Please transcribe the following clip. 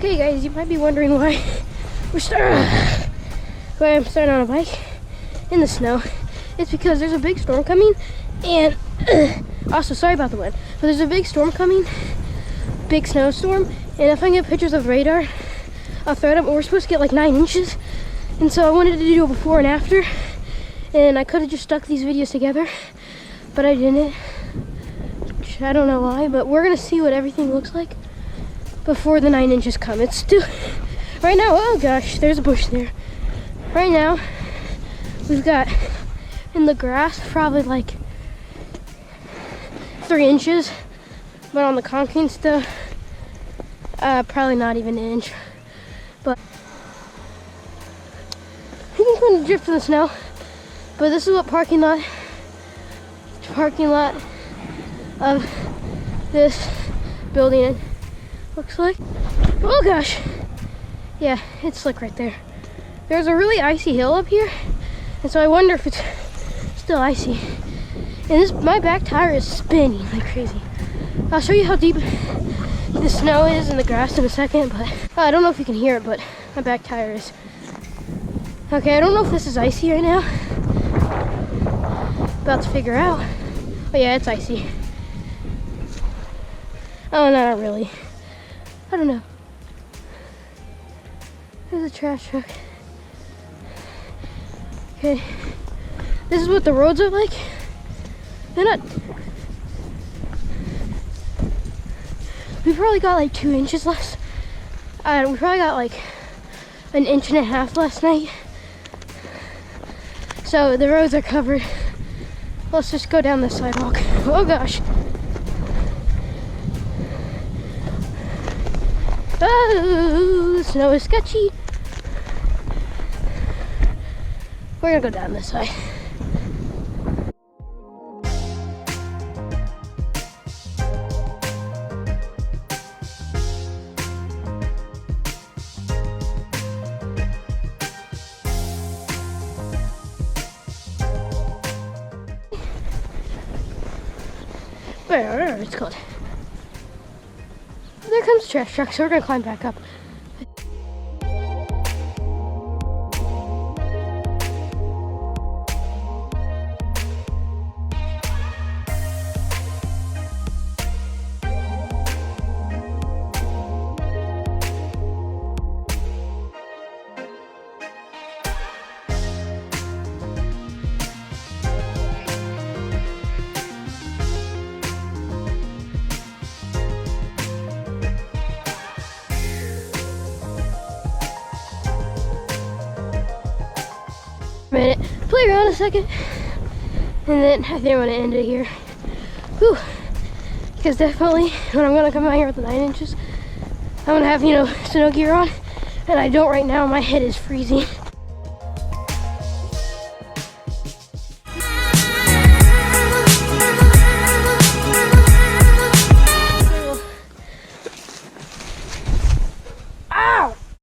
Okay guys, you might be wondering why I'm starting on a bike in the snow. It's because there's a big storm coming, and also sorry about the wind, but there's a big storm coming, big snowstorm, and if I can get pictures of radar, I'll throw it up. We're supposed to get like 9 inches, and so I wanted to do a before and after, and I could have just stuck these videos together, but I didn't. I don't know why, but we're gonna see what everything looks like before the 9 inches come. It's still, right now, oh gosh, there's a bush there. Right now, we've got in the grass probably like 3 inches, but on the concrete stuff, probably not even an inch. But you can kind of drift in the snow. But this is what parking lot of this building looks like. Oh gosh, yeah, it's slick right there. There's a really icy hill up here, and so I wonder if it's still icy. And my back tire is spinning like crazy. I'll show you how deep the snow is in the grass in a second, but I don't know if you can hear it, but my back tire is. Okay, I don't know if this is icy right now. About to figure out. Oh yeah, it's icy. Oh, no, not really. I don't know. There's a trash truck. Okay. This is what the roads are like. They're not. We probably got like 2 inches less. We probably got like 1.5 inches last night. So the roads are covered. Let's just go down this sidewalk. Oh gosh. Oh, the snow is sketchy. We're gonna go down this way. Whatever it's called. There comes the trash truck, so we're gonna climb back up. Minute, play around a second, and then I think I'm gonna end it here. Whew. Because definitely when I'm gonna come out here with the 9 inches, I'm gonna have, snow gear on, and I don't right now. My head is freezing.